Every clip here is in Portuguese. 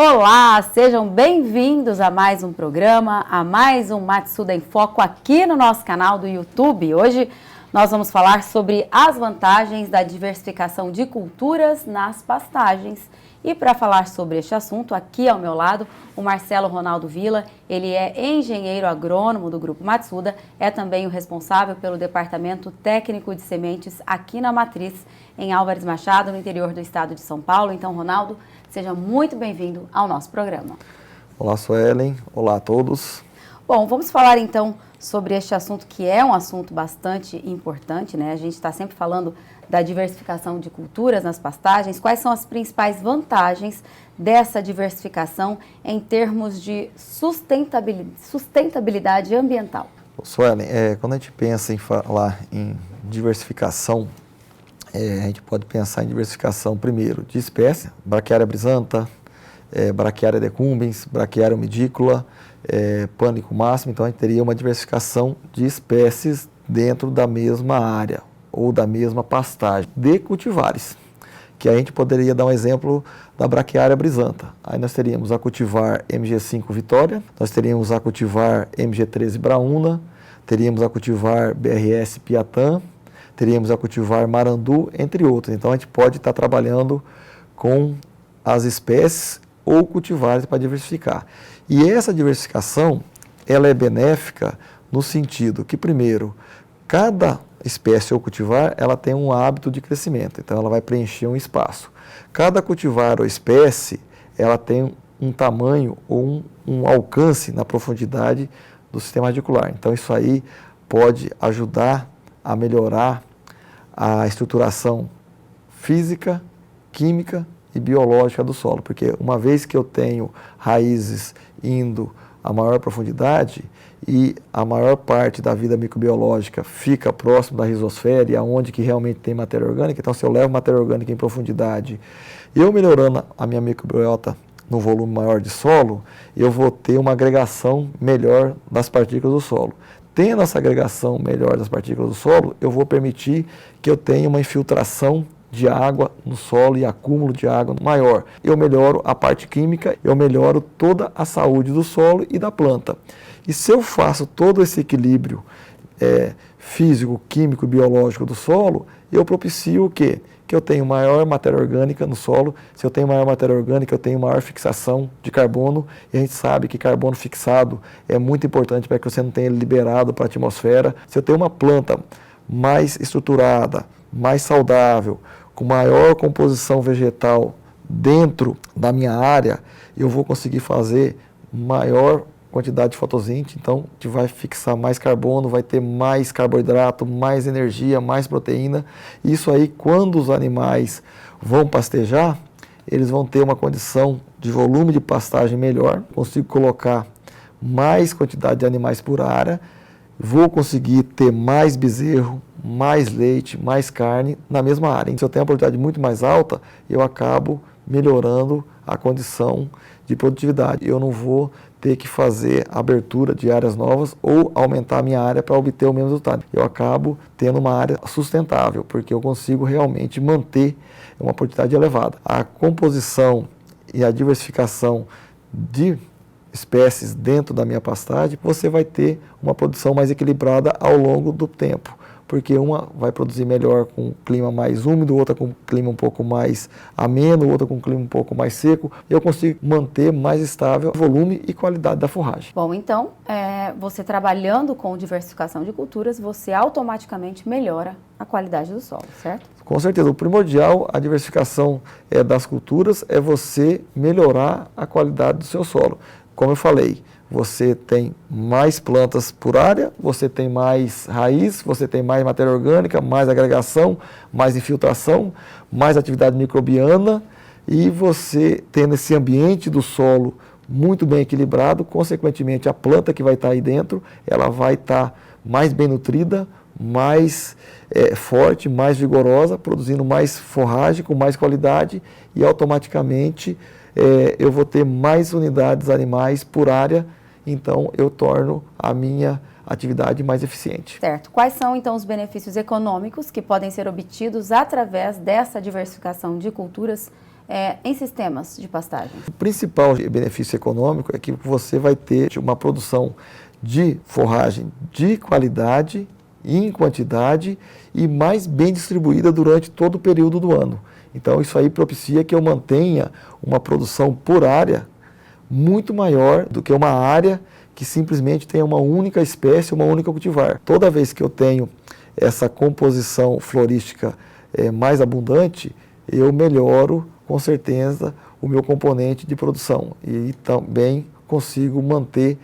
Olá, sejam bem-vindos a mais um programa, a mais um Matsuda em Foco aqui no nosso canal do YouTube. Hoje nós vamos falar sobre as vantagens da diversificação de culturas nas pastagens. E para falar sobre este assunto, aqui ao meu lado, o Marcelo Ronaldo Villa. Ele é engenheiro agrônomo do Grupo Matsuda, é também o responsável pelo Departamento Técnico de Sementes aqui na Matriz, em Álvares Machado, no interior do estado de São Paulo. Então, Ronaldo, seja muito bem-vindo ao nosso programa. Olá, Suelen. Olá a todos. Bom, vamos falar então sobre este assunto que é um assunto bastante importante, né? A gente está sempre falando da diversificação de culturas nas pastagens. Quais são as principais vantagens dessa diversificação em termos de sustentabilidade ambiental? Suelen, quando a gente pensa em falar em diversificação, a gente pode pensar em diversificação primeiro de espécie, Braquiária brisanta, Braquiária decumbens, Braquiária humidícola, pânico máximo. Então a gente teria uma diversificação de espécies dentro da mesma área ou da mesma pastagem de cultivares, que a gente poderia dar um exemplo da Braquiária brisanta. Aí nós teríamos a cultivar MG5 Vitória, nós teríamos a cultivar MG13 Braúna, teríamos a cultivar BRS Piatã, teríamos a cultivar Marandu, entre outros. Então a gente pode estar trabalhando com as espécies ou cultivares para diversificar. E essa diversificação, ela é benéfica no sentido que, primeiro, cada espécie ou cultivar, ela tem um hábito de crescimento, então ela vai preencher um espaço. Cada cultivar ou espécie, ela tem um tamanho ou um alcance na profundidade do sistema radicular. Então isso aí pode ajudar a melhorar a estruturação física, química e biológica do solo, porque uma vez que eu tenho raízes indo a maior profundidade e a maior parte da vida microbiológica fica próximo da rizosfera e aonde que realmente tem matéria orgânica, então se eu levo matéria orgânica em profundidade, eu melhorando a minha microbiota no volume maior de solo, eu vou ter uma agregação melhor das partículas do solo. Tendo essa agregação melhor das partículas do solo, eu vou permitir que eu tenha uma infiltração de água no solo e acúmulo de água maior. Eu melhoro a parte química, eu melhoro toda a saúde do solo e da planta. E se eu faço todo esse equilíbrio físico, químico e biológico do solo, eu propicio o quê? Que eu tenho maior matéria orgânica no solo. Se eu tenho maior matéria orgânica, eu tenho maior fixação de carbono, e a gente sabe que carbono fixado é muito importante para que você não tenha ele liberado para a atmosfera. Se eu tenho uma planta mais estruturada, mais saudável, com maior composição vegetal dentro da minha área, eu vou conseguir fazer maior quantidade de fotossíntese, então a gente vai fixar mais carbono, vai ter mais carboidrato, mais energia, mais proteína. Isso aí, quando os animais vão pastejar, eles vão ter uma condição de volume de pastagem melhor, consigo colocar mais quantidade de animais por área, vou conseguir ter mais bezerro, mais leite, mais carne na mesma área. Se eu tenho uma produtividade muito mais alta, eu acabo melhorando a condição de produtividade. Eu não vou ter que fazer abertura de áreas novas ou aumentar a minha área para obter o mesmo resultado. Eu acabo tendo uma área sustentável, porque eu consigo realmente manter uma produtividade elevada. A composição e a diversificação de espécies dentro da minha pastagem, você vai ter uma produção mais equilibrada ao longo do tempo, porque uma vai produzir melhor com um clima mais úmido, outra com um clima um pouco mais ameno, outra com um clima um pouco mais seco. Eu consigo manter mais estável o volume e qualidade da forragem. Bom, então, você trabalhando com diversificação de culturas, você automaticamente melhora a qualidade do solo, certo? Com certeza. O primordial, a diversificação das culturas, é você melhorar a qualidade do seu solo. Como eu falei, você tem mais plantas por área, você tem mais raiz, você tem mais matéria orgânica, mais agregação, mais infiltração, mais atividade microbiana, e você tendo esse ambiente do solo muito bem equilibrado, consequentemente a planta que vai estar aí dentro, ela vai estar mais bem nutrida, mais forte, mais vigorosa, produzindo mais forragem com mais qualidade, e automaticamente eu vou ter mais unidades animais por área, então eu torno a minha atividade mais eficiente. Certo. Quais são, então, os benefícios econômicos que podem ser obtidos através dessa diversificação de culturas em sistemas de pastagem? O principal benefício econômico é que você vai ter uma produção de forragem de qualidade, em quantidade e mais bem distribuída durante todo o período do ano. Então isso aí propicia que eu mantenha uma produção por área muito maior do que uma área que simplesmente tenha uma única espécie, uma única cultivar. Toda vez que eu tenho essa composição florística mais abundante, eu melhoro com certeza o meu componente de produção e também consigo manter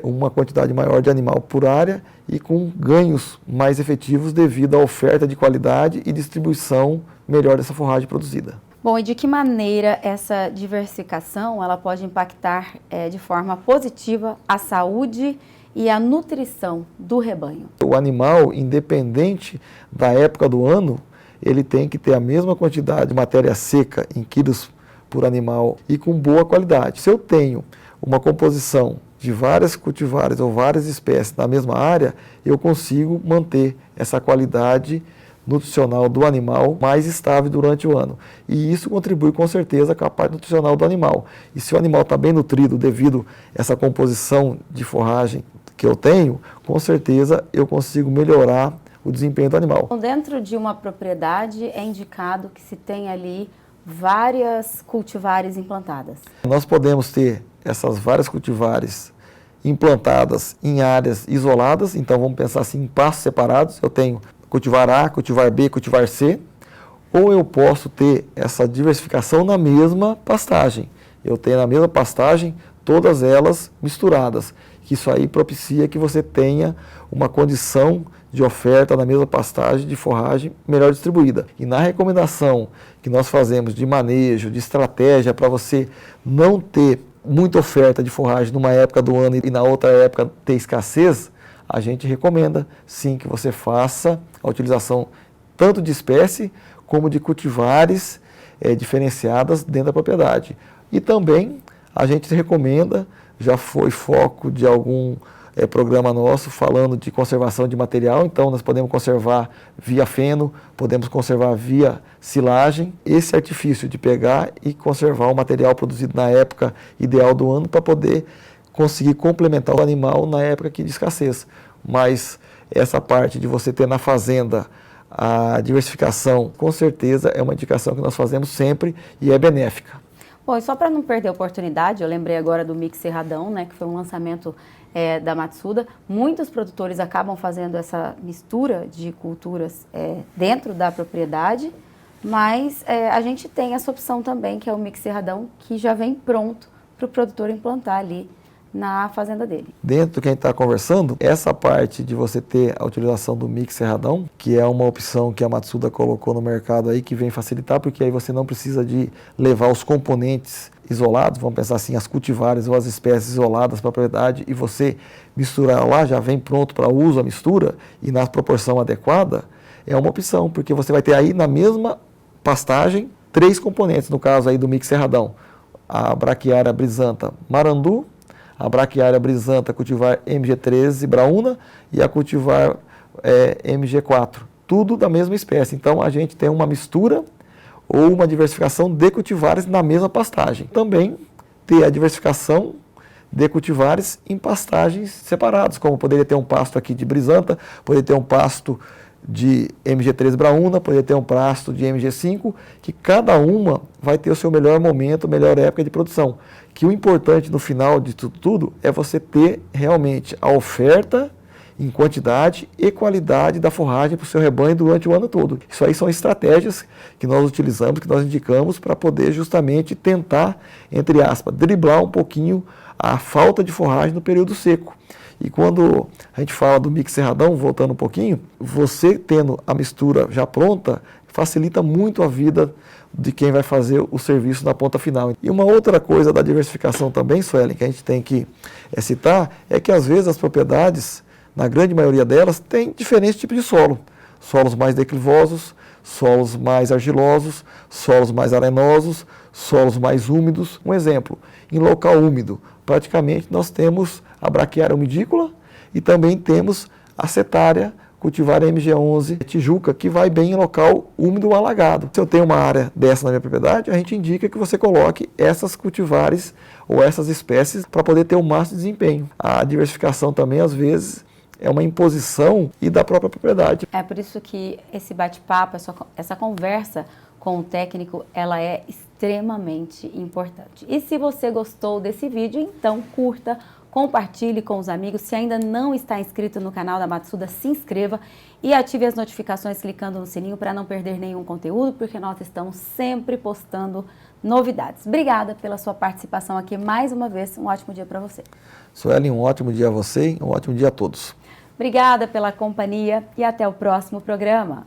uma quantidade maior de animal por área e com ganhos mais efetivos devido à oferta de qualidade e distribuição melhor dessa forragem produzida. Bom, e de que maneira essa diversificação ela pode impactar de forma positiva a saúde e a nutrição do rebanho? O animal, independente da época do ano, ele tem que ter a mesma quantidade de matéria seca em quilos por animal e com boa qualidade. Se eu tenho uma composição de várias cultivares ou várias espécies na mesma área, eu consigo manter essa qualidade nutricional do animal mais estável durante o ano. E isso contribui com certeza com a parte nutricional do animal. E se o animal está bem nutrido devido a essa composição de forragem que eu tenho, com certeza eu consigo melhorar o desempenho do animal. Dentro de uma propriedade é indicado que se tem ali várias cultivares implantadas. Nós podemos ter essas várias cultivares implantadas em áreas isoladas, então vamos pensar assim em pastos separados. Eu tenho cultivar A, cultivar B, cultivar C, ou eu posso ter essa diversificação na mesma pastagem. Eu tenho na mesma pastagem todas elas misturadas, que isso aí propicia que você tenha uma condição de oferta na mesma pastagem de forragem melhor distribuída. E na recomendação que nós fazemos de manejo, de estratégia para você não ter muita oferta de forragem numa época do ano e na outra época ter escassez, a gente recomenda sim que você faça a utilização tanto de espécie como de cultivares diferenciadas dentro da propriedade. E também a gente recomenda, já foi foco de algum programa nosso falando de conservação de material, então nós podemos conservar via feno, podemos conservar via silagem. Esse artifício de pegar e conservar o material produzido na época ideal do ano para poder conseguir complementar o animal na época de escassez. Mas essa parte de você ter na fazenda a diversificação, com certeza é uma indicação que nós fazemos sempre e é benéfica. Bom, e só para não perder a oportunidade, eu lembrei agora do Mix Cerradão, né, que foi um lançamento da Matsuda. Muitos produtores acabam fazendo essa mistura de culturas dentro da propriedade, mas a gente tem essa opção também, que é o Mix Cerradão, que já vem pronto para o produtor implantar ali na fazenda dele. Dentro do que a gente está conversando, essa parte de você ter a utilização do Mix Cerradão, que é uma opção que a Matsuda colocou no mercado aí, que vem facilitar, porque aí você não precisa de levar os componentes isolados, vamos pensar assim, as cultivares ou as espécies isoladas para a propriedade, e você misturar lá, já vem pronto para uso a mistura, e na proporção adequada, é uma opção, porque você vai ter aí na mesma pastagem 3 componentes, no caso aí do Mix Cerradão, a Braquiária brisanta marandu, a Braquiária brisanta cultivar MG13 braúna e a cultivar MG4, tudo da mesma espécie. Então a gente tem uma mistura ou uma diversificação de cultivares na mesma pastagem. Também ter a diversificação de cultivares em pastagens separadas, como poderia ter um pasto aqui de brisanta, poderia ter um pasto de MG3 braúna, poderia ter um pasto de MG5, que cada uma vai ter o seu melhor momento, melhor época de produção. Que o importante no final de tudo é você ter realmente a oferta em quantidade e qualidade da forragem para o seu rebanho durante o ano todo. Isso aí são estratégias que nós utilizamos, que nós indicamos para poder justamente tentar, entre aspas, driblar um pouquinho a falta de forragem no período seco. E quando a gente fala do Mix Cerradão, voltando um pouquinho, você tendo a mistura já pronta, facilita muito a vida de quem vai fazer o serviço na ponta final. E uma outra coisa da diversificação também, Suelen, que a gente tem que citar, é que às vezes as propriedades, na grande maioria delas, têm diferentes tipos de solo. Solos mais declivosos, solos mais argilosos, solos mais arenosos, solos mais úmidos. Um exemplo, em local úmido, praticamente nós temos a Braquiária umidícola e também temos a Setária cultivar MG11 Tijuca, que vai bem em local úmido ou alagado. Se eu tenho uma área dessa na minha propriedade, a gente indica que você coloque essas cultivares ou essas espécies para poder ter o máximo de desempenho. A diversificação também, às vezes, é uma imposição e da própria propriedade. É por isso que esse bate-papo, essa conversa com o técnico, ela é extremamente importante. E se você gostou desse vídeo, então curta, compartilhe com os amigos. Se ainda não está inscrito no canal da Matsuda, se inscreva e ative as notificações clicando no sininho para não perder nenhum conteúdo, porque nós estamos sempre postando novidades. Obrigada pela sua participação aqui mais uma vez. Um ótimo dia para você. Sueli, um ótimo dia a você e um ótimo dia a todos. Obrigada pela companhia e até o próximo programa.